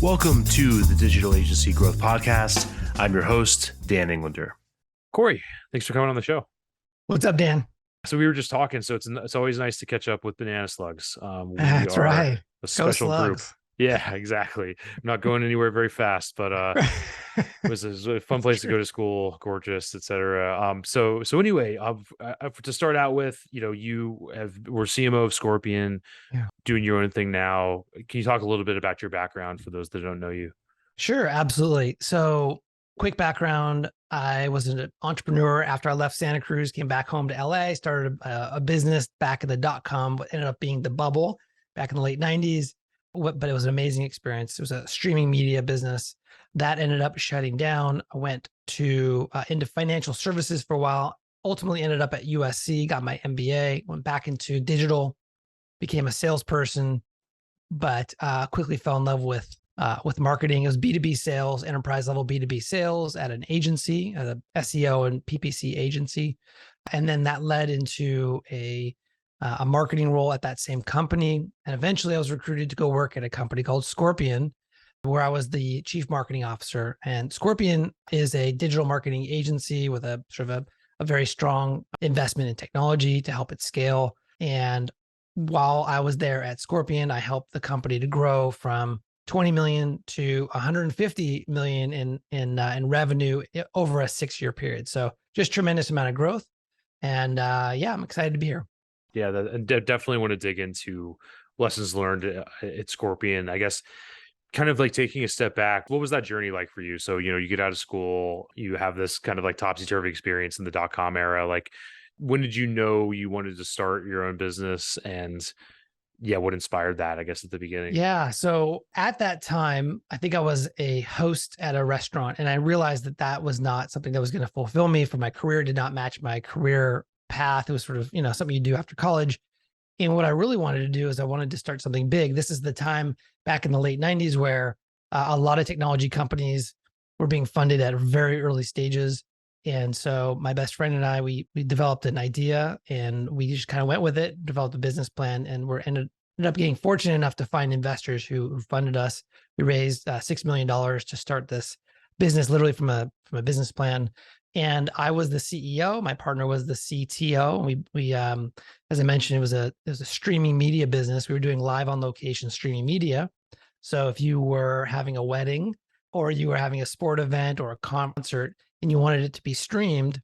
Welcome to the Digital Agency Growth Podcast. I'm your host, Dan Englander. Corey, thanks for coming on the show. What's up, Dan? So we were just talking, so it's always nice to catch up with Banana Slugs. That's right. A special group. Slugs. Yeah, exactly. I'm not going anywhere very fast, but it was a fun place to go to school, gorgeous, etc. So anyway, to start out with, you were CMO of Scorpion, doing your own thing now. Can you talk a little bit about your background for those that don't know you? Sure, absolutely. So quick background, I was an entrepreneur after I left Santa Cruz, came back home to LA, started a business back in the .com, but ended up being the bubble back in the late 90s. But it was an amazing experience. It was a streaming media business that ended up shutting down. I went into financial services for a while, ultimately ended up at USC, got my MBA, went back into digital, became a salesperson, but quickly fell in love with marketing. It was B2B sales, enterprise level B2B sales at an agency, at a SEO and PPC agency. And then that led into a marketing role at that same company. And eventually I was recruited to go work at a company called Scorpion, where I was the chief marketing officer. And Scorpion is a digital marketing agency with a sort of a very strong investment in technology to help it scale. And while I was there at Scorpion, I helped the company to grow from 20 million to 150 million in revenue over a 6-year period. So just tremendous amount of growth. And I'm excited to be here. Yeah, and definitely want to dig into lessons learned at Scorpion. I guess kind of like taking a step back, what was that journey like for you? So, you get out of school, you have this kind of like topsy-turvy experience in the .com era. Like, when did you know you wanted to start your own business? And what inspired that, I guess, at the beginning? Yeah. So at that time, I think I was a host at a restaurant, and I realized that was not something that was going to fulfill me for my career, did not match my career path. It was sort of, something you do after college. And what I really wanted to do is I wanted to start something big. This is the time back in the late 90s where a lot of technology companies were being funded at very early stages. And so my best friend and I, we developed an idea and we just kind of went with it, developed a business plan, and ended up getting fortunate enough to find investors who funded us. We raised $6 million to start this business, literally from a business plan. And I was the CEO. My partner was the CTO. We as I mentioned, it was a streaming media business. We were doing live on location streaming media. So if you were having a wedding or you were having a sport event or a concert and you wanted it to be streamed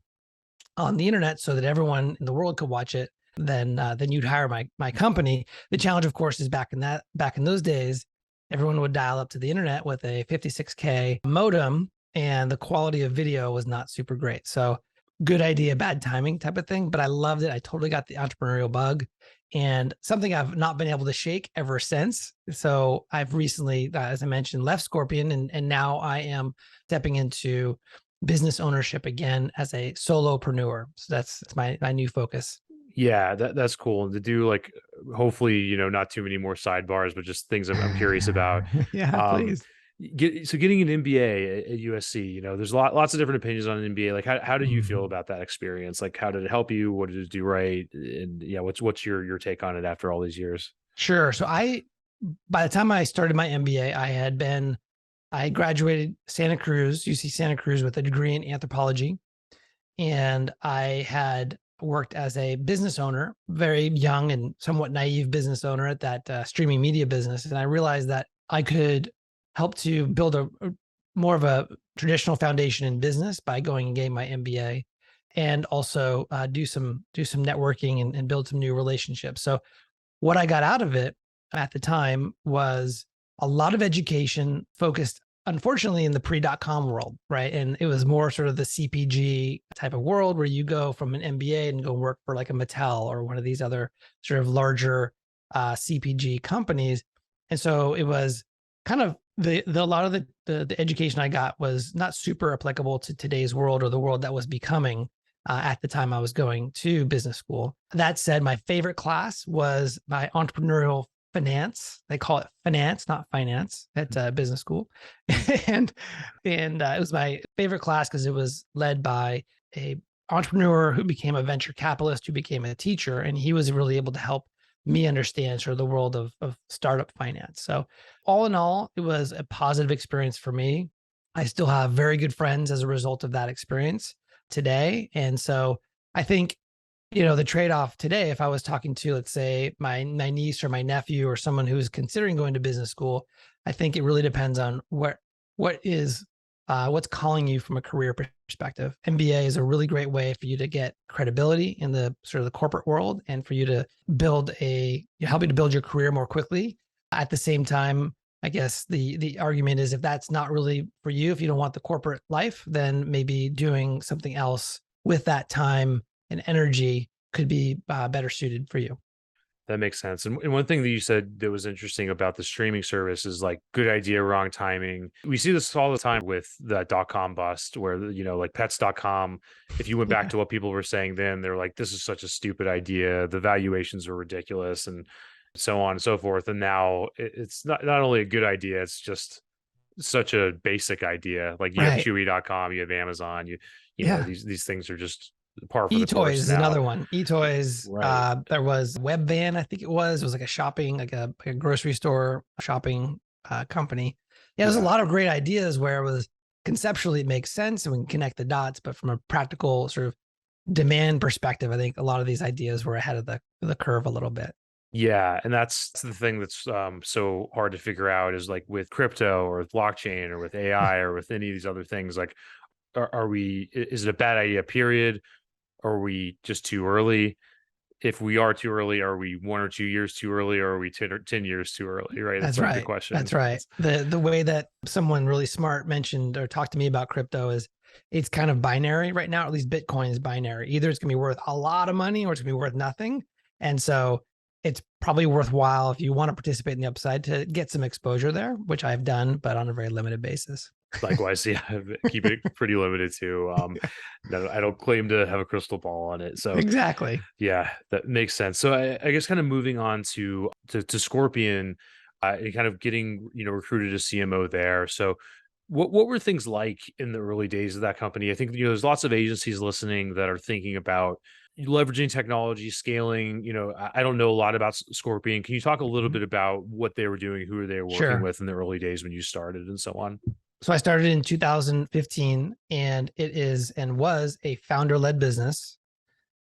on the internet so that everyone in the world could watch it, then you'd hire my company. The challenge, of course, is back in those days, everyone would dial up to the internet with a 56K modem, and the quality of video was not super great. So good idea, bad timing type of thing, but I loved it. I totally got the entrepreneurial bug, and something I've not been able to shake ever since. So I've recently, as I mentioned, left Scorpion, and now I am stepping into business ownership again as a solopreneur. So that's my new focus. Yeah, that's cool. To do like, hopefully, not too many more sidebars, but just things I'm curious about. Please. Getting an MBA at USC, there's lots of different opinions on an MBA. Like, how do you feel about that experience? Like, how did it help you? What did it do right? And what's your take on it after all these years? Sure. So by the time I started my MBA, I graduated UC Santa Cruz with a degree in anthropology. And I had worked as a business owner, very young and somewhat naive business owner at that streaming media business. And I realized that I could help to build a more of a traditional foundation in business by going and getting my MBA, and also do some networking and build some new relationships. So what I got out of it at the time was a lot of education focused, unfortunately, in the pre.com world, right? And it was more sort of the CPG type of world where you go from an MBA and go work for like a Mattel or one of these other sort of larger CPG companies. And so it was kind of a lot of the education I got was not super applicable to today's world or the world that was becoming at the time I was going to business school. That said, my favorite class was my entrepreneurial finance. They call it finance, not finance, at business school. and it was my favorite class because it was led by a entrepreneur who became a venture capitalist, who became a teacher. And he was really able to help me understand sort of the world of startup finance. So all in all, it was a positive experience for me. I still have very good friends as a result of that experience today. And so I think, the trade-off today, if I was talking to, let's say, my niece or my nephew or someone who's considering going to business school, I think it really depends on what's calling you from a career perspective. MBA is a really great way for you to get credibility in the sort of the corporate world and for you to help you to build your career more quickly. At the same time, I guess the argument is if that's not really for you, if you don't want the corporate life, then maybe doing something else with that time and energy could be better suited for you. That makes sense. And one thing that you said that was interesting about the streaming service is like good idea, wrong timing. We see this all the time with the .com bust where, like pets.com, if you went back Yeah. to what people were saying then, they're like, this is such a stupid idea. The valuations are ridiculous and so on and so forth. And now it's not only a good idea, it's just such a basic idea. Like you have Right. chewy.com, you have Amazon, Yeah. these things are just par for the eToys course is now. another one. eToys, Right. there was Webvan, I think it was like a shopping, like a grocery store shopping company. Yeah, there's a lot of great ideas where it was conceptually it makes sense and we can connect the dots, but from a practical sort of demand perspective, I think a lot of these ideas were ahead of the curve a little bit. Yeah, and that's the thing that's so hard to figure out is like with crypto or with blockchain or with AI or with any of these other things, like is it a bad idea, period? Are we just too early? If we are too early, are we 1 or 2 years too early, or are we 10 or 10 years too early? Right. That's That's like the right. question. That's right. The way that someone really smart mentioned or talked to me about crypto is it's kind of binary right now. At least Bitcoin is binary. Either it's going to be worth a lot of money or it's going to be worth nothing. And so it's probably worthwhile if you want to participate in the upside to get some exposure there, which I've done, but on a very limited basis. Likewise, yeah, keep it pretty limited too. No, I don't claim to have a crystal ball on it. So Exactly. yeah, that makes sense. So I guess kind of moving on to Scorpion, and kind of getting recruited as CMO there. So what were things like in the early days of that company? I think there's lots of agencies listening that are thinking about leveraging technology, scaling. I don't know a lot about Scorpion. Can you talk a little bit about what they were doing, who they were working Sure. with in the early days when you started, and so on? So I started in 2015 and it is and was a founder-led business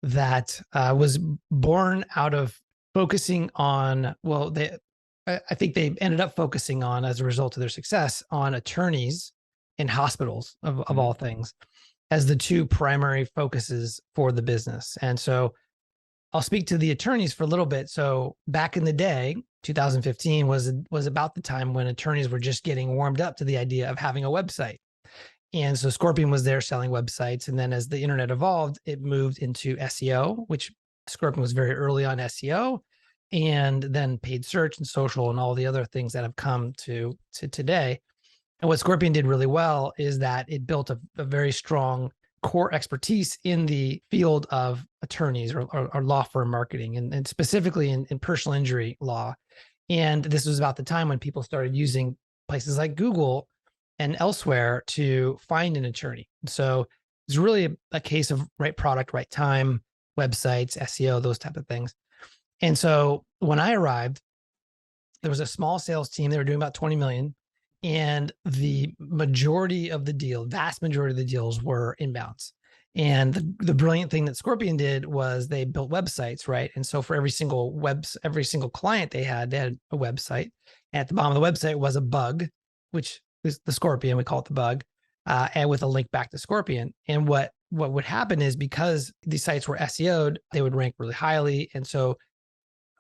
that was born out of focusing on, I think they ended up focusing on, as a result of their success, on attorneys in hospitals of all things as the two primary focuses for the business. And so I'll speak to the attorneys for a little bit. So back in the day, 2015 was about the time when attorneys were just getting warmed up to the idea of having a website. And so Scorpion was there selling websites. And then as the internet evolved, it moved into SEO, which Scorpion was very early on SEO, and then paid search and social and all the other things that have come to today. And what Scorpion did really well is that it built a very strong core expertise in the field of attorneys or law firm marketing, and specifically in personal injury law. And this was about the time when people started using places like Google and elsewhere to find an attorney. So it's really a case of right product, right time, websites, SEO, those type of things. And so when I arrived, there was a small sales team. They were doing about 20 million. And the majority of the vast majority of the deals were inbounds. And the brilliant thing that Scorpion did was they built websites, right? And so for every single client they had a website. And at the bottom of the website was a bug, which is the Scorpion, we call it the bug, and with a link back to Scorpion. And what would happen is because these sites were SEO'd, they would rank really highly. And so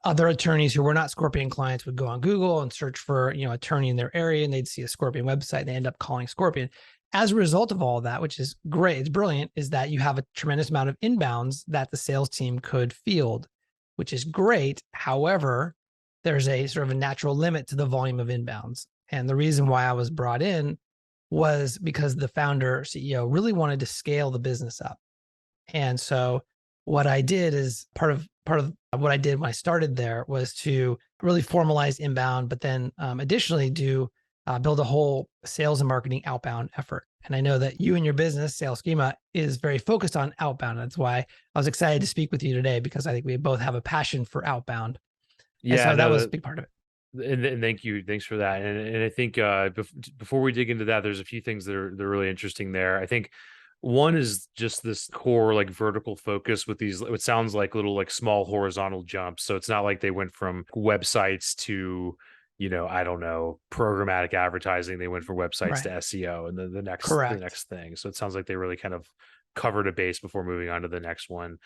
other attorneys who were not Scorpion clients would go on Google and search for, attorney in their area, and they'd see a Scorpion website and they end up calling Scorpion. As a result of all of that, which is great, it's brilliant, is that you have a tremendous amount of inbounds that the sales team could field, which is great. However, there's a sort of a natural limit to the volume of inbounds. And the reason why I was brought in was because the founder CEO really wanted to scale the business up. And so what I did is part of what I did when I started there was to really formalize inbound, but then additionally build a whole sales and marketing outbound effort. And I know that you and your business, Sales Schema, is very focused on outbound. That's why I was excited to speak with you today, because I think we both have a passion for outbound. And Yeah, so that no, was a big part of it. and thank you, thanks for that. And I think before we dig into that, there's a few things they're really interesting there. I think one is just this core like vertical focus with these. It sounds like little like small horizontal jumps. So it's not like they went from websites to, I don't know, programmatic advertising. They went from websites to Right. SEO, and then the Correct. next thing. So it sounds like they really kind of covered a base before moving on to the next one,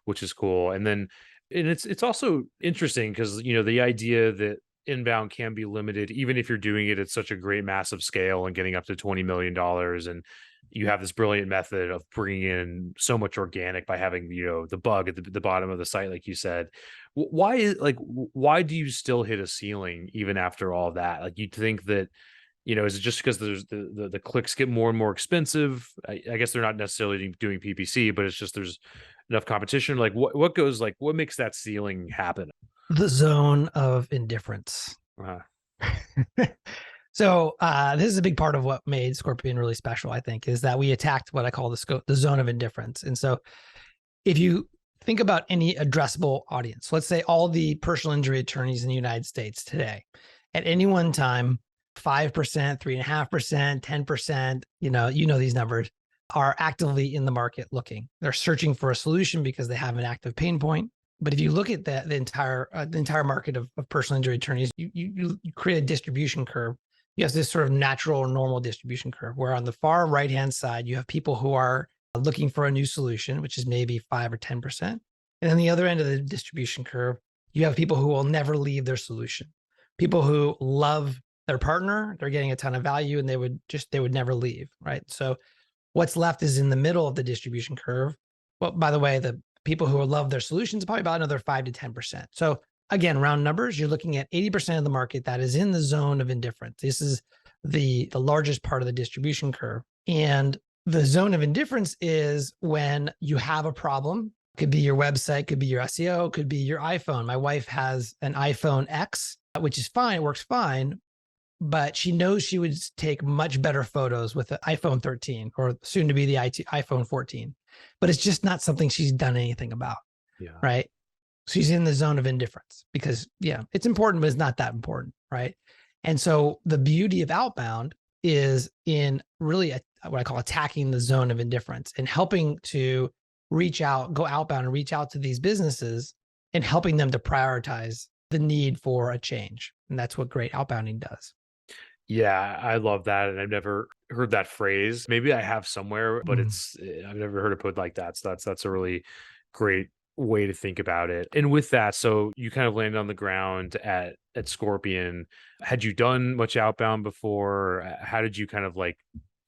which is cool. And it's also interesting because the idea that inbound can be limited even if you're doing it at such a great massive scale and getting up to $20 million, and you have this brilliant method of bringing in so much organic by having the bug at the bottom of the site, like you said. Why do you still hit a ceiling even after all that? Like, you'd think that, is it just because there's the clicks get more and more expensive? I guess they're not necessarily doing PPC, but it's just there's enough competition. Like, what makes that ceiling happen? The zone of indifference. uh So this is a big part of what made Scorpion really special, I think, is that we attacked what I call the zone of indifference. And so if you think about any addressable audience, let's say all the personal injury attorneys in the United States today, at any one time, 5%, 3.5%, 10%, these numbers are actively in the market looking. They're searching for a solution because they have an active pain point. But if you look at the entire market of personal injury attorneys, you create a distribution curve. You have this sort of natural or normal distribution curve where on the far right-hand side, you have people who are looking for a new solution, which is maybe 5 or 10%. And then the other end of the distribution curve, you have people who will never leave their solution. People who love their partner, they're getting a ton of value, and they would never leave, right? So what's left is in the middle of the distribution curve. Well, by the way, the people who love their solutions, probably about another 5 to 10%. So again, round numbers, you're looking at 80% of the market that is in the zone of indifference. This is the largest part of the distribution curve. And the zone of indifference is when you have a problem. Could be your website, could be your SEO, could be your iPhone. My wife has an iPhone X, which is fine, it works fine, but she knows she would take much better photos with the iPhone 13 or soon to be the iPhone 14. But it's just not something she's done anything about. Yeah. Right. She's in the zone of indifference because, it's important, but it's not that important. Right. And so the beauty of outbound is in really what I call attacking the zone of indifference and helping to go outbound and reach out to these businesses and helping them to prioritize the need for a change. And that's what great outbounding does. Yeah, I love that, and I've never heard that phrase. Maybe I have somewhere, but I've never heard it put like that. So that's a really great way to think about it. And with that, so you kind of landed on the ground at Scorpion. Had you done much outbound before? How did you kind of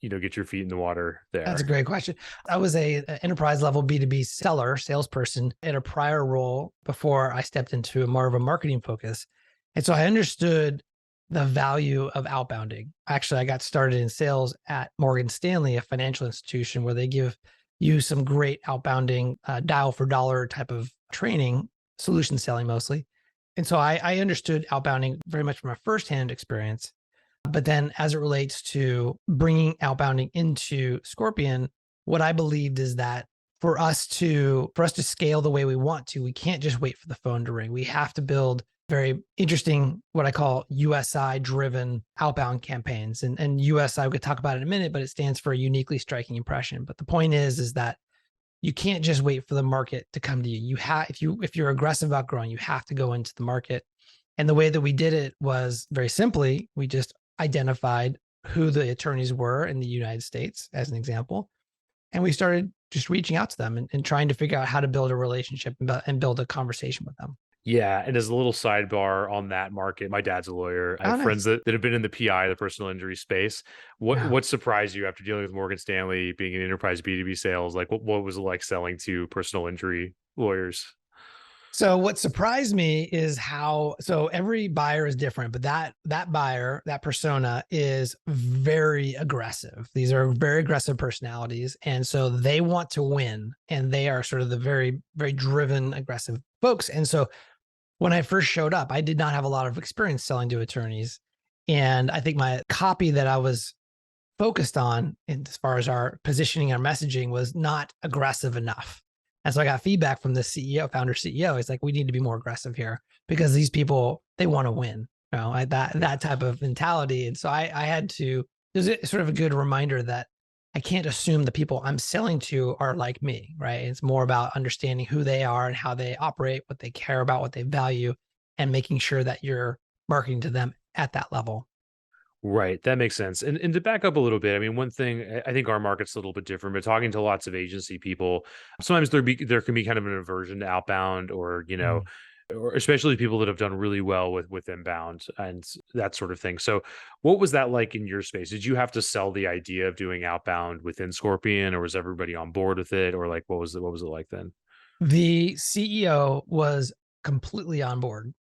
get your feet in the water there? That's a great question. I was a enterprise level B2B salesperson in a prior role before I stepped into more of a marketing focus. And so I understood the value of outbounding. Actually, I got started in sales at Morgan Stanley, a financial institution where they give you some great outbounding dial for dollar type of training, solution selling mostly. And so I understood outbounding very much from a firsthand experience. But then as it relates to bringing outbounding into Scorpion, what I believed is that for us to scale the way we want to, we can't just wait for the phone to ring. We have to build very interesting, what I call USI driven outbound campaigns. And USI, we could talk about it in a minute, but it stands for uniquely striking impression. But the point is that you can't just wait for the market to come to you. You have, if you're aggressive about growing, you have to go into the market. And the way that we did it was very simply, we just identified who the attorneys were in the United States, as an example. And we started just reaching out to them and trying to figure out how to build a relationship and build a conversation with them. Yeah. And as a little sidebar on that market, my dad's a lawyer. I have friends that have been in the PI, the personal injury space. What surprised you after dealing with Morgan Stanley, being in enterprise B2B sales? Like, what was it like selling to personal injury lawyers? So what surprised me is so every buyer is different, but that buyer, that persona is very aggressive. These are very aggressive personalities. And so they want to win, and they are sort of the very, very driven, aggressive folks. And so when I first showed up, I did not have a lot of experience selling to attorneys. And I think my copy that I was focused on, as far as our positioning, our messaging, was not aggressive enough. And so I got feedback from the CEO, founder CEO. He's like, we need to be more aggressive here because these people, they want to win, that type of mentality. And so I had to, there's sort of a good reminder that I can't assume the people I'm selling to are like me, right? It's more about understanding who they are and how they operate, what they care about, what they value, and making sure that you're marketing to them at that level. Right. That makes sense. And to back up a little bit, I mean, one thing I think our market's a little bit different, but talking to lots of agency people, sometimes there can be kind of an aversion to outbound Mm. or especially people that have done really well with inbound and that sort of thing. So what was that like in your space? Did you have to sell the idea of doing outbound within Scorpion, or was everybody on board with it? Or like what was it like then? The CEO was completely on board.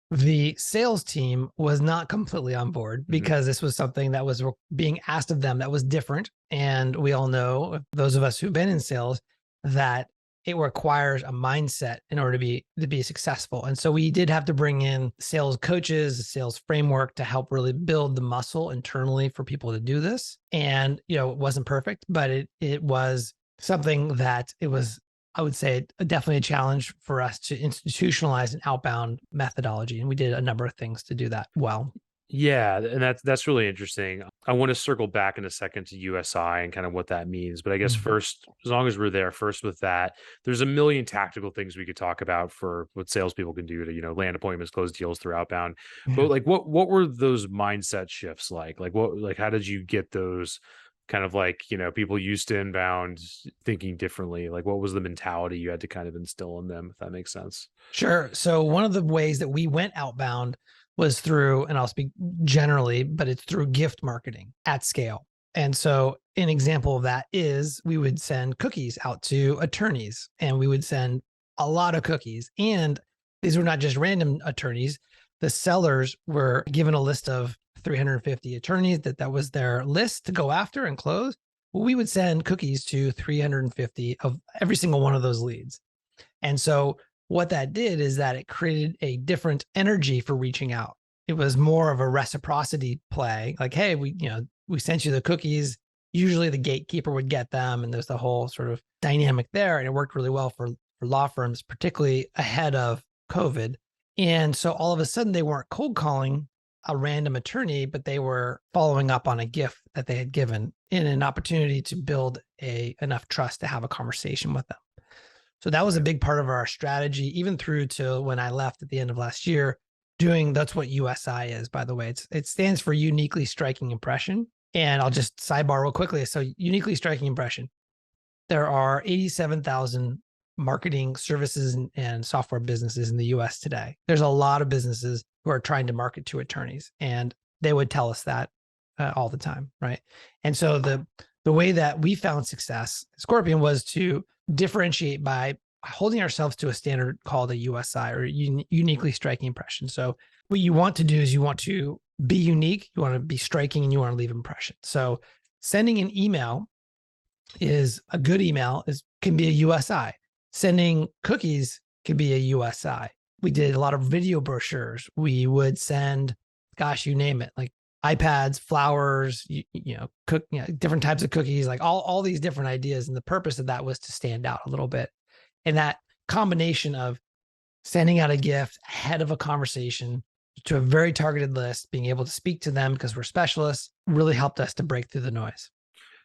The sales team was not completely on board Mhm. because this was something that was being asked of them that was different. And we all know, those of us who've been in sales, that it requires a mindset in order to be successful. And so we did have to bring in sales coaches, a sales framework to help really build the muscle internally for people to do this. And it wasn't perfect, but it was something that it was, I would say, definitely a challenge for us to institutionalize an outbound methodology. And we did a number of things to do that well. Yeah, and that's really interesting. I want to circle back in a second to USI and kind of what that means. But I guess Mhm. first, as long as we're there, first with that, there's a million tactical things we could talk about for what salespeople can do to, land appointments, close deals through outbound. But Yeah. like what were those mindset shifts like? Like how did you get those kind of like, people used to inbound thinking differently? Like what was the mentality you had to kind of instill in them, if that makes sense? Sure. So one of the ways that we went outbound was through, and I'll speak generally, but it's through gift marketing at scale. And so an example of that is we would send cookies out to attorneys, and we would send a lot of cookies. And these were not just random attorneys. The sellers were given a list of 350 attorneys that was their list to go after and close. Well, we would send cookies to 350 of every single one of those leads. And so what that did is that it created a different energy for reaching out. It was more of a reciprocity play. Like, hey, we sent you the cookies. Usually the gatekeeper would get them. And there's the whole sort of dynamic there. And it worked really well for law firms, particularly ahead of COVID. And so all of a sudden they weren't cold calling a random attorney, but they were following up on a gift that they had given in an opportunity to build enough trust to have a conversation with them. So that was a Right. big part of our strategy, even through to when I left at the end of last year. That's what USI is, by the way. It stands for uniquely striking impression. And I'll just sidebar real quickly. So uniquely striking impression. There are 87,000 marketing services and software businesses in the US today. There's a lot of businesses who are trying to market to attorneys, and they would tell us that all the time, right? And so the way that we found success at Scorpion was to differentiate by holding ourselves to a standard called a USI, or uniquely striking impression. So what you want to do is you want to be unique, you want to be striking, and you want to leave impression. So sending an email is a good email can be a USI. Sending cookies can be a USI. We did a lot of video brochures. We would send, gosh, you name it, like iPads, flowers, different types of cookies, like all these different ideas. And the purpose of that was to stand out a little bit. And that combination of sending out a gift ahead of a conversation to a very targeted list, being able to speak to them because we're specialists, really helped us to break through the noise.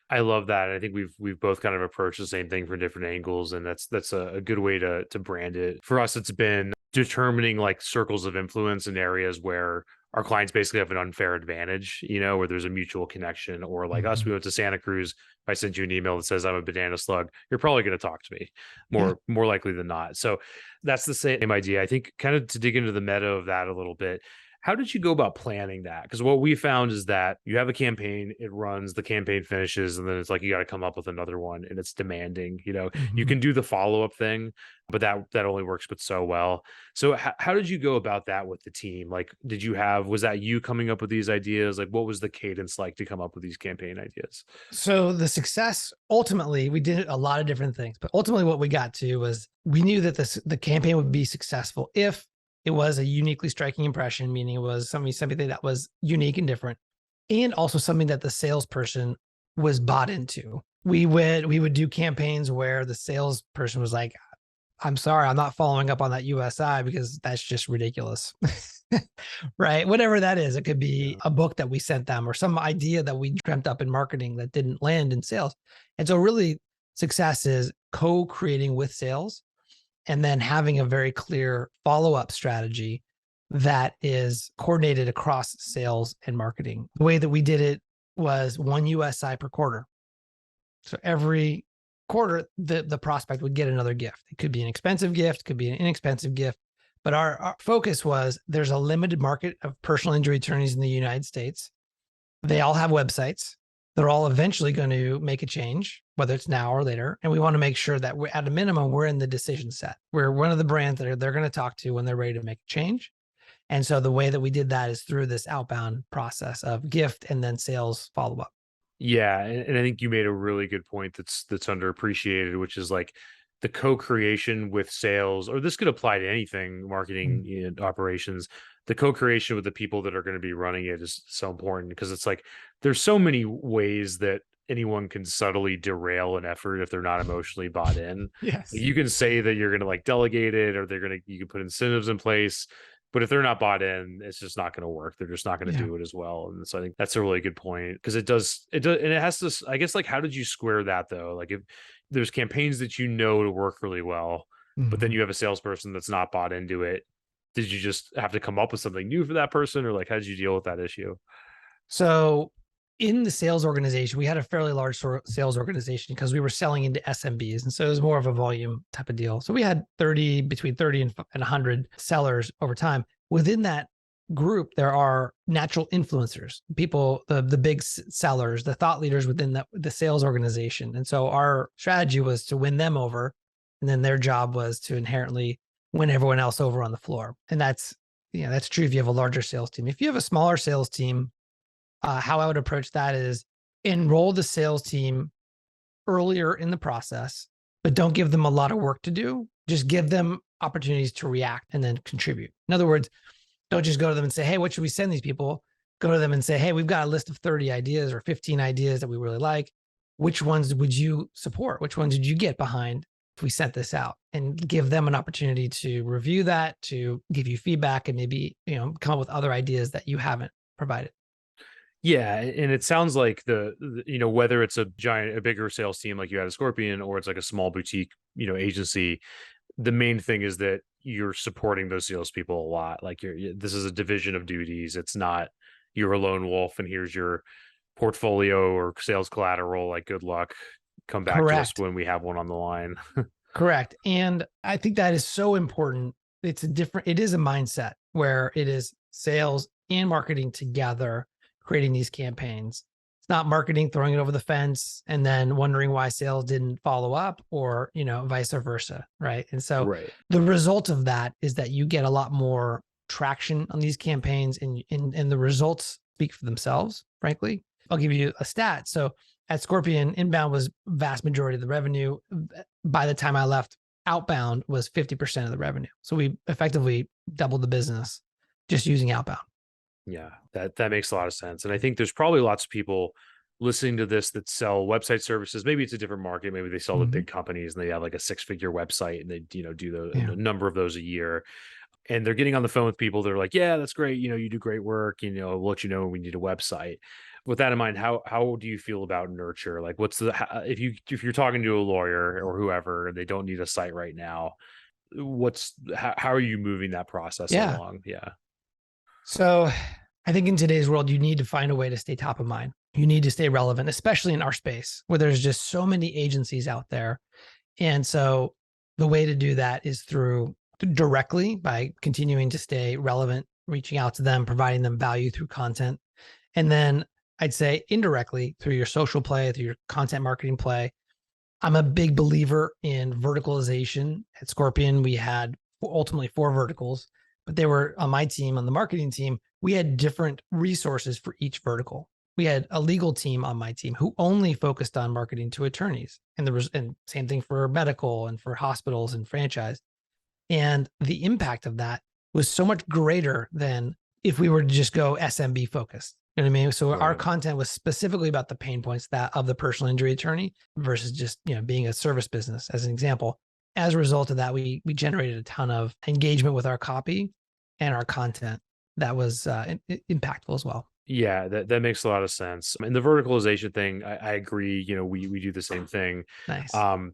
I love that. I think we've both kind of approached the same thing from different angles, and that's a good way to brand it. For us, it's been determining like circles of influence in areas where our clients basically have an unfair advantage, where there's a mutual connection. Or like us, we Mhm. went to Santa Cruz. If I send you an email that says I'm a banana slug, you're probably going to talk to me Yeah. more likely than not. So that's the same idea. I think kind of to dig into the meta of that a little bit. How did you go about planning that? Because what we found is that you have a campaign, it runs, the campaign finishes, and then it's like you got to come up with another one, and it's demanding. You Mhm. can do the follow up thing, but that only works but so well. So how did you go about that with the team? Like, was that you coming up with these ideas? Like, what was the cadence like to come up with these campaign ideas? So the success, ultimately, we did a lot of different things, but ultimately what we got to was we knew that the campaign would be successful if it was a uniquely striking impression, meaning it was something that was unique and different, and also something that the salesperson was bought into. We would do campaigns where the salesperson was like, I'm sorry, I'm not following up on that USI because that's just ridiculous. Right? Whatever that is. It could be a book that we sent them or some idea that we dreamt up in marketing that didn't land in sales. And so really success is co-creating with sales and then having a very clear follow-up strategy that is coordinated across sales and marketing. The way that we did it was one USI per quarter. So every quarter, the prospect would get another gift. It could be an expensive gift, could be an inexpensive gift. But our focus was there's a limited market of personal injury attorneys in the United States. They all have websites. They're all eventually going to make a change, whether it's now or later. And we want to make sure that we're at a minimum, we're in the decision set. We're one of the brands that they're going to talk to when they're ready to make a change. And so the way that we did that is through this outbound process of gift and then sales follow-up. Yeah, and I think you made a really good point that's underappreciated, which is like the co-creation with sales, or this could apply to anything, marketing and operations. The co-creation with the people that are going to be running it is so important because it's like there's so many ways that anyone can subtly derail an effort if they're not emotionally bought in. Yes. You can say that you're going to like delegate it, or you can put incentives in place. But if they're not bought in, it's just not going to work. They're just not going to do it as well. And so I think that's a really good point because it does, and it has to, I guess, like, how did you square that though? Like if there's campaigns that to work really well, but then you have a salesperson that's not bought into it, did you just have to come up with something new for that person, or like, how did you deal with that issue? So in the sales organization, we had a fairly large sales organization because we were selling into SMBs. And so it was more of a volume type of deal. So we had between 30 and 100 sellers over time. Within that group, there are natural influencers, people, the big sellers, the thought leaders within the sales organization. And so our strategy was to win them over. And then their job was to inherently win everyone else over on the floor. And that's true if you have a larger sales team. If you have a smaller sales team, how I would approach that is enroll the sales team earlier in the process, but don't give them a lot of work to do. Just give them opportunities to react and then contribute. In other words, don't just go to them and say, hey, what should we send these people? Go to them and say, hey, we've got a list of 30 ideas or 15 ideas that we really like. Which ones would you support? Which ones did you get behind if we sent this out? And give them an opportunity to review that, to give you feedback, and maybe, come up with other ideas that you haven't provided. Yeah, and it sounds like whether it's a bigger sales team like you had at Scorpion, or it's like a small boutique, agency, the main thing is that you're supporting those salespeople a lot. Like this is a division of duties. It's not you're a lone wolf and here's your portfolio or sales collateral. Like, good luck. Come back to us when we have one on the line. Correct. And I think that is so important. It is a mindset where it is sales and marketing together creating these campaigns. It's not marketing throwing it over the fence and then wondering why sales didn't follow up, or, vice versa. Right. And so the result of that is that you get a lot more traction on these campaigns, and the results speak for themselves, frankly. I'll give you a stat. So at Scorpion, inbound was vast majority of the revenue. By the time I left, outbound was 50% of the revenue. So we effectively doubled the business just using outbound. Yeah, that makes a lot of sense. And I think there's probably lots of people listening to this that sell website services. Maybe it's a different market. Maybe they sell to big companies and they have like a 6-figure website and they, do a number of those a year. And they're getting on the phone with people that are like, yeah, that's great. You do great work. We'll let you know when we need a website. With that in mind, how do you feel about nurture? Like, if you're talking to a lawyer or whoever, and they don't need a site right now, how are you moving that process along? Yeah. So I think in today's world, you need to find a way to stay top of mind. You need to stay relevant, especially in our space where there's just so many agencies out there. And so the way to do that is directly by continuing to stay relevant, reaching out to them, providing them value through content. And then I'd say indirectly through your social play, through your content marketing play. I'm a big believer in verticalization. At Scorpion, we had ultimately 4 verticals, but they were on my team, on the marketing team. We had different resources for each vertical. We had a legal team on my team who only focused on marketing to attorneys, and same thing for medical and for hospitals and franchise. And the impact of that was so much greater than if we were to just go SMB focused. You know what I mean? So our Right. content was specifically about the pain points that of the personal injury attorney versus just, being a service business as an example. As a result of that, we generated a ton of engagement with our copy and our content that was impactful as well. Yeah, that makes a lot of sense. And the verticalization thing, I agree. We do the same thing. Nice.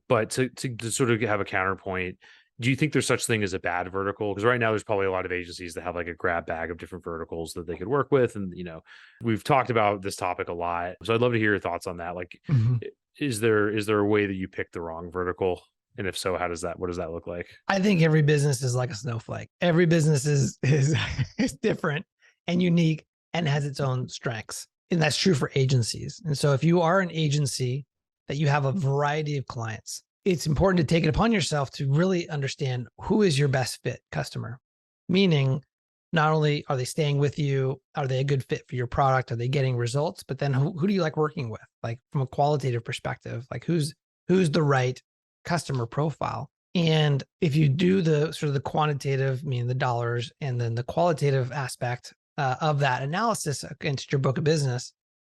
But to sort of have a counterpoint, do you think there's such thing as a bad vertical? Because right now there's probably a lot of agencies that have like a grab bag of different verticals that they could work with. And we've talked about this topic a lot. So I'd love to hear your thoughts on that. Like, Mhm. is there a way that you picked the wrong vertical? And if so, what does that look like? I think every business is like a snowflake. Every business is is different and unique and has its own strengths. And that's true for agencies. And so if you are an agency that you have a variety of clients, it's important to take it upon yourself to really understand who is your best fit customer. Meaning, not only are they staying with you, are they a good fit for your product? Are they getting results? But then who do you like working with? Like from a qualitative perspective, like who's the right customer profile? And if you do the sort of the quantitative, meaning the dollars, and then the qualitative aspect of that analysis against your book of business,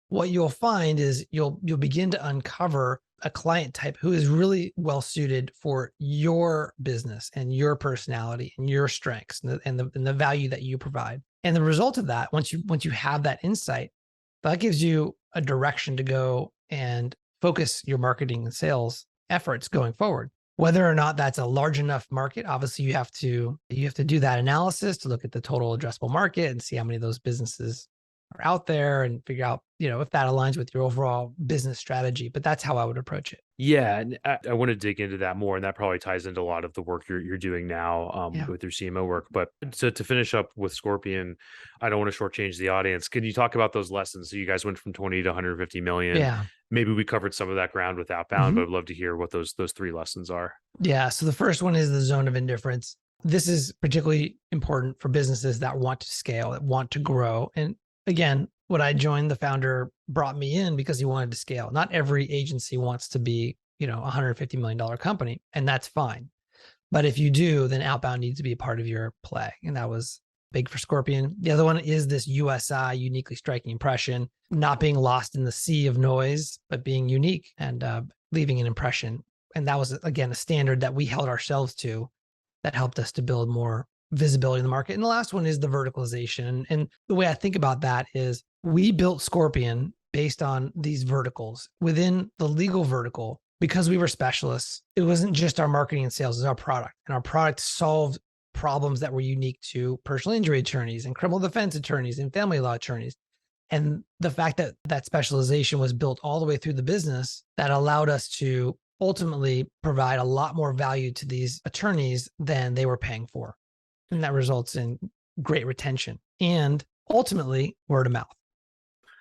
what you'll find is you'll begin to uncover a client type who is really well suited for your business and your personality and your strengths and the value that you provide. And the result of that, once you have that insight, that gives you a direction to go and focus your marketing and sales efforts going forward. Whether or not that's a large enough market, obviously you have to do that analysis to look at the total addressable market and see how many of those businesses are out there and figure out, if that aligns with your overall business strategy. But that's how I would approach it. Yeah, and I want to dig into that more, and that probably ties into a lot of the work you're doing now Yeah. with your CMO work. But to finish up with Scorpion, I don't want to shortchange the audience. Can you talk about those lessons? So you guys went from 20 to 150 million. Yeah. Maybe we covered some of that ground with outbound, but Mhm. I'd love to hear what those three lessons are. Yeah. So the first one is the zone of indifference. This is particularly important for businesses that want to scale, that want to grow. And again, when I joined, the founder brought me in because he wanted to scale. Not every agency wants to be, a $150 million company, and that's fine. But if you do, then outbound needs to be a part of your play. And that was big for Scorpion. The other one is this USI, uniquely striking impression, not being lost in the sea of noise, but being unique and leaving an impression. And that was, again, a standard that we held ourselves to that helped us to build more visibility in the market. And the last one is the verticalization. And the way I think about that is we built Scorpion based on these verticals. Within the legal vertical, because we were specialists, it wasn't just our marketing and sales, it was our product. And our product solved problems that were unique to personal injury attorneys and criminal defense attorneys and family law attorneys. And the fact that that specialization was built all the way through the business, that allowed us to ultimately provide a lot more value to these attorneys than they were paying for. And that results in great retention and ultimately word of mouth.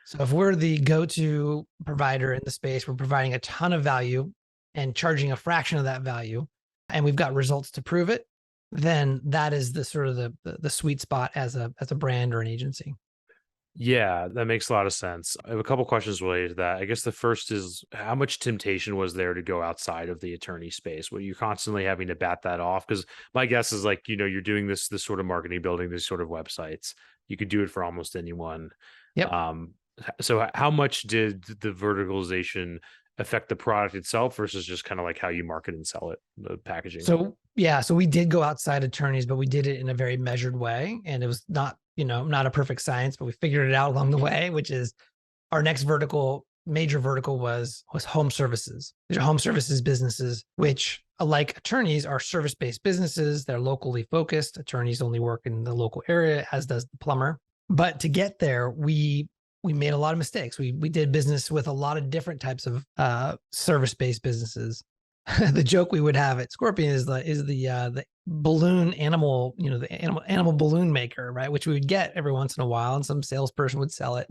So if we're the go-to provider in the space, we're providing a ton of value and charging a fraction of that value, and we've got results to prove it, then that is the sort of the sweet spot as a brand or an agency. Yeah, that makes a lot of sense. I have a couple questions related to that. I guess the first is how much temptation was there to go outside of the attorney space? Were you constantly having to bat that off? Because my guess is like, you're doing this sort of marketing, building these sort of websites. You could do it for almost anyone. Yep. So how much did the verticalization affect the product itself versus just kind of like how you market and sell it, the packaging? So yeah, so we did go outside attorneys, but we did it in a very measured way. And it was not, not a perfect science, but we figured it out along the way, which is our next major vertical was home services. These are home services businesses, which like attorneys are service-based businesses. They're locally focused. Attorneys only work in the local area, as does the plumber. But to get there, we made a lot of mistakes. We did business with a lot of different types of service-based businesses. The joke we would have at Scorpion is the balloon animal, the animal balloon maker, right? Which we would get every once in a while, and some salesperson would sell it.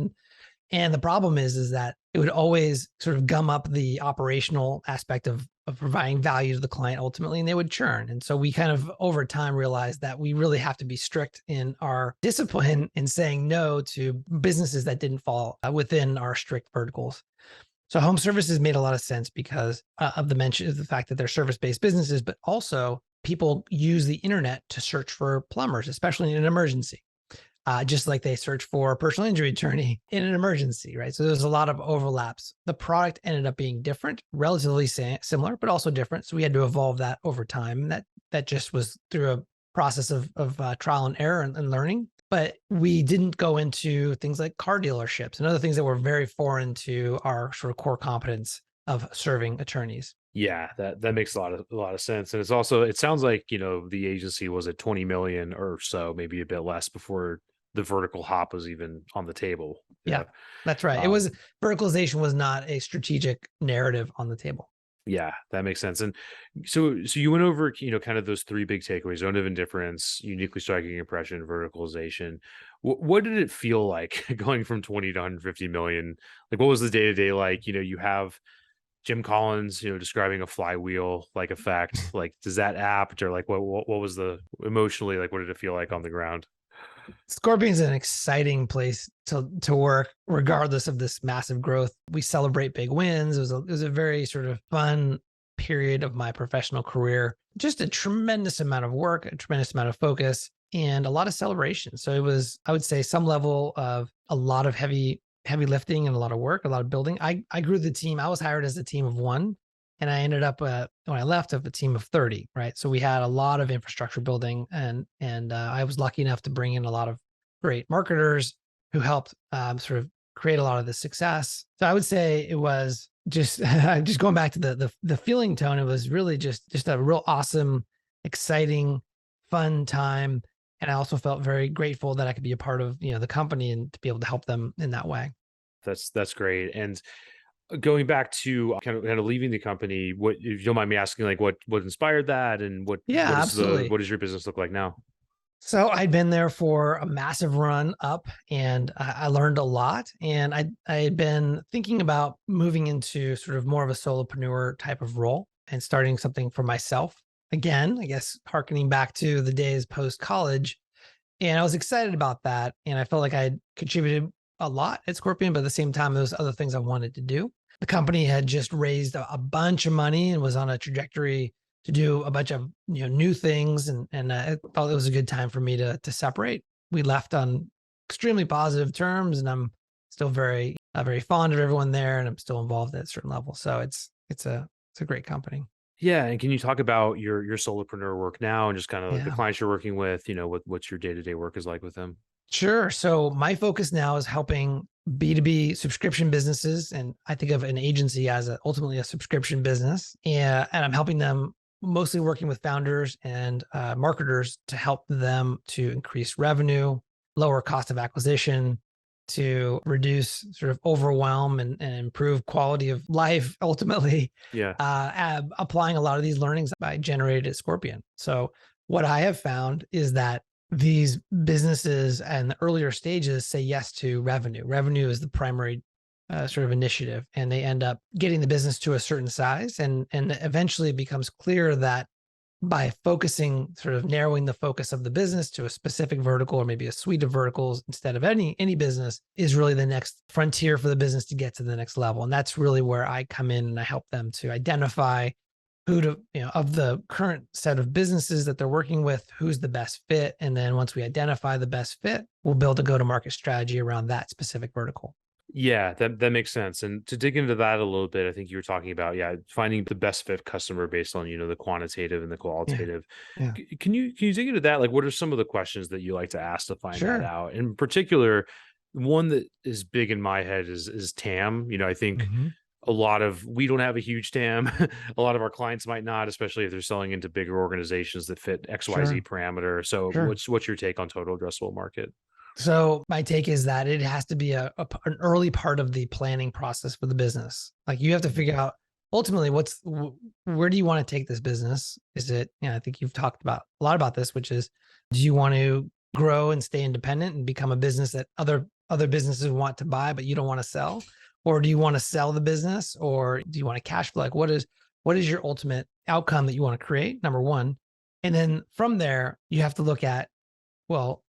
And the problem is that it would always sort of gum up the operational aspect of providing value to the client ultimately, and they would churn. And so we kind of over time realized that we really have to be strict in our discipline in saying no to businesses that didn't fall within our strict verticals. So home services made a lot of sense because of the fact that they're service-based businesses, but also people use the internet to search for plumbers, especially in an emergency. just like they search for a personal injury attorney in an emergency, right? So there's a lot of overlaps. The product ended up being different, relatively similar, but also different. So we had to evolve that over time. And that just was through a process of trial and error and learning. But we didn't go into things like car dealerships and other things that were very foreign to our sort of core competence of serving attorneys. Yeah, that makes a lot of sense. And it's also, it sounds like, the agency was at 20 million or so, maybe a bit less before the vertical hop was even on the table. Yeah, that's right. It Um, was verticalization was not a strategic narrative on the table. yeah, that makes sense. And so you went over, kind of those three big takeaways: zone of indifference, uniquely striking impression, verticalization. What did it feel like going from 20 to 150 million? Like, what was the day to day like? You have Jim Collins, describing a flywheel like effect. Like, does that apt, or like what was the emotionally, like, what did it feel like on the ground? Scorpion's an exciting place to work, regardless of this massive growth. We celebrate big wins. It was a very sort of fun period of my professional career. Just a tremendous amount of work, a tremendous amount of focus, and a lot of celebration. So it was, I would say, some level of a lot of heavy lifting and a lot of work, a lot of building. I grew the team. I was hired as a team of one, and I ended up when I left of a team of 30. Right, so we had a lot of infrastructure building, and I was lucky enough to bring in a lot of great marketers who helped sort of create a lot of the success. So I would say it was just just going back to the feeling tone. It was really just a real awesome, exciting, fun time. And I also felt very grateful that I could be a part of the company and to be able to help them in that way. That's great. And going back to kind of leaving the company, what, if you don't mind me asking, like what inspired that, and Yeah, absolutely. what does your business look like now? So I'd been there for a massive run up, and I learned a lot. And I had been thinking about moving into sort of more of a solopreneur type of role and starting something for myself. Again, I guess harkening back to the days post college. And I was excited about that. And I felt like I had contributed a lot at Scorpion, but at the same time, there was other things I wanted to do. The company had just raised a bunch of money and was on a trajectory to do a bunch of new things, and I felt it was a good time for me to separate. We left on extremely positive terms, and I'm still very fond of everyone there, and I'm still involved at a certain level. So it's a great company. Yeah, and can you talk about your solopreneur work now, and just kind of like the Yeah. clients you're working with? What's your day to day work is like with them? Sure. So my focus now is helping B2B subscription businesses. And I think of an agency as ultimately a subscription business. And I'm helping them, mostly working with founders and marketers, to help them to increase revenue, lower cost of acquisition, to reduce sort of overwhelm and improve quality of life, ultimately, Yeah. applying a lot of these learnings I generated at Scorpion. So what I have found is that these businesses and the earlier stages say yes to revenue. Revenue is the primary sort of initiative, and they end up getting the business to a certain size, and eventually it becomes clear that by focusing, sort of narrowing the focus of the business to a specific vertical or maybe a suite of verticals instead of any business, is really the next frontier for the business to get to the next level. And that's really where I come in, and I help them to identify who to, of the current set of businesses that they're working with, who's the best fit. And then once we identify the best fit, we'll build a go-to-market strategy around that specific vertical. Yeah, that makes sense. And to dig into that a little bit, I think you were talking about, yeah, finding the best fit customer based on, the quantitative and the Yeah. qualitative. Yeah. Can you dig into that? Like, what are some of the questions that you like to ask to find that Sure. out? In particular, one that is big in my head is TAM. I think Mhm. we don't have a huge TAM. A lot of our clients might not, especially if they're selling into bigger organizations that fit XYZ Sure. parameter. So Sure. what's your take on total addressable market? So my take is that it has to be an early part of the planning process for the business. Like, you have to figure out ultimately where do you want to take this business? Is it, I think you've talked about a lot about this, which is, do you want to grow and stay independent and become a business that other businesses want to buy, but you don't want to sell? Or do you want to sell the business, or do you want to cash flow? Like, what is your ultimate outcome that you want to create? Number one. And then from there, you have to look at, well,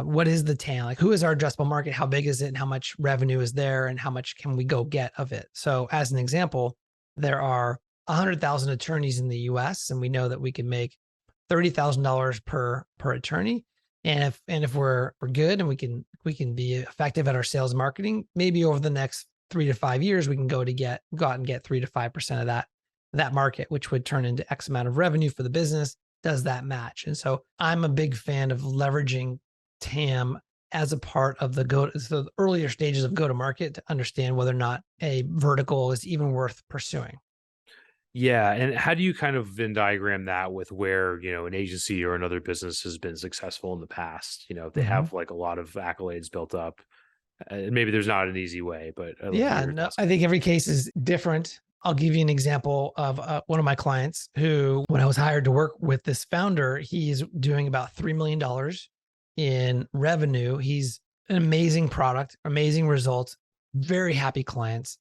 what is the TAM? Like, who is our addressable market? How big is it? And how much revenue is there? And how much can we go get of it? So, as an example, there are 100,000 attorneys in the US, and we know that we can make $30,000 per attorney. And if we're good and we can be effective at our sales marketing, maybe over the next 3 to 5 years, we can go out and get 3 to 5% of that market, which would turn into X amount of revenue for the business. Does that match? And so I'm a big fan of leveraging TAM as a part of the earlier stages of go to market to understand whether or not a vertical is even worth pursuing. Yeah. And how do you kind of Venn diagram that with where, an agency or another business has been successful in the past? They Mhm. have like a lot of accolades built up. And maybe there's not an easy way, but I'd love to hear Yeah, your no, thoughts. I think every case is different. I'll give you an example of one of my clients who, when I was hired to work with this founder, he's doing about $3 million in revenue. He's an amazing product, amazing results, very happy clients,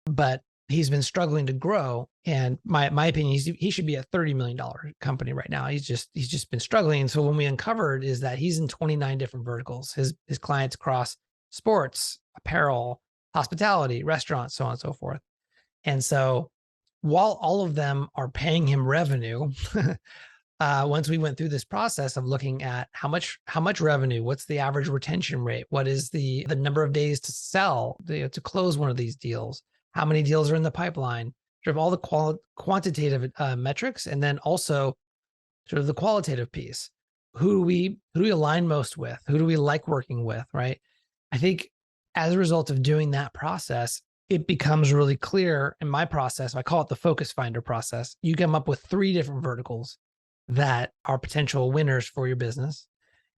but he's been struggling to grow. And my opinion, he should be a $30 million company right now. He's just been struggling. And so when we uncovered is that he's in 29 different verticals. His clients cross sports, apparel, hospitality, restaurants, so on and so forth. And so while all of them are paying him revenue, once we went through this process of looking at how much revenue, what's the average retention rate, what is the number of days to sell, to close one of these deals, how many deals are in the pipeline, sort of all the quantitative metrics, and then also sort of the qualitative piece. Who do we align most with? Who do we like working with? Right. I think as a result of doing that process, it becomes really clear in my process. I call it the focus finder process. You come up with 3 different verticals that are potential winners for your business.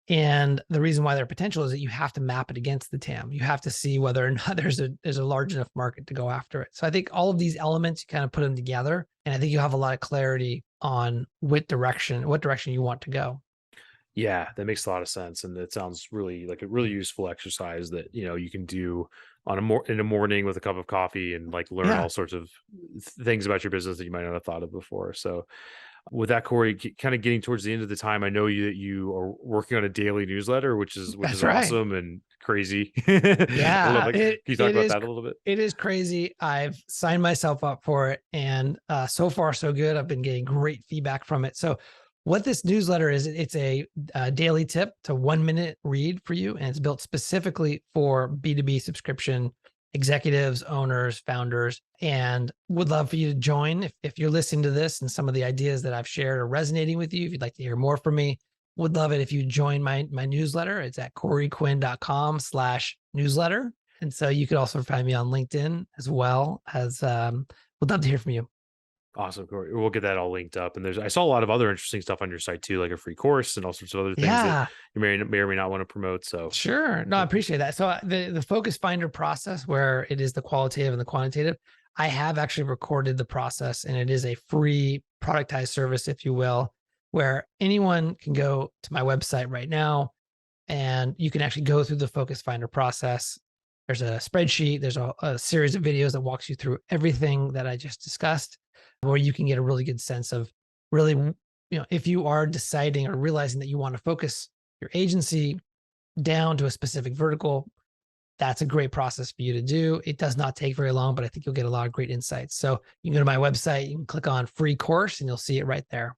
And the reason why they're potential is that you have to map it against the TAM. You have to see whether or not there's a large enough market to go after it. So I think all of these elements, you kind of put them together, and I think you have a lot of clarity on what direction you want to go. Yeah, that makes a lot of sense. And it sounds really like a really useful exercise that, you can do in a morning with a cup of coffee and like learn Yeah, all sorts of things about your business that you might not have thought of before. So with that, Corey, kind of getting towards the end of the time, I know that you are working on a daily newsletter, which is that's right. awesome and crazy. I love Yeah, it. Can you talk about that a little bit? it is crazy. I've signed myself up for it, and so far so good. I've been getting great feedback from it. So, what this newsletter is, it's a daily tip to 1 minute read for you, and it's built specifically for B2B subscription executives, owners, founders, and would love for you to join if you're listening to this and some of the ideas that I've shared are resonating with you. If you'd like to hear more from me, would love it if you join my newsletter. It's at coreyquinn.com/newsletter. And so you could also find me on LinkedIn as well as, would love to hear from you. Awesome, Corey. We'll get that all linked up. And I saw a lot of other interesting stuff on your site too, like a free course and all sorts of other things that Yeah, you may or may not want to promote. So sure. No, I appreciate that. So the focus finder process, where it is the qualitative and the quantitative, I have actually recorded the process, and it is a free productized service, if you will, where anyone can go to my website right now and you can actually go through the focus finder process. There's a spreadsheet, there's a series of videos that walks you through everything that I just discussed, where you can get a really good sense of really, if you are deciding or realizing that you want to focus your agency down to a specific vertical, that's a great process for you to do. It does not take very long, but I think you'll get a lot of great insights. So you can go to my website, you can click on free course, and you'll see it right there.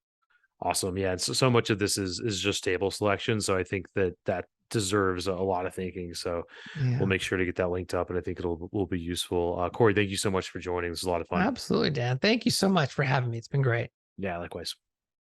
awesome. Yeah. And so much of this is just table selection. So I think that deserves a lot of thinking. So we'll Yeah, make sure to get that linked up and I think will be useful. Corey, thank you so much for joining. This is a lot of fun. absolutely, Dan. Thank you so much for having me. It's been great. Yeah, likewise.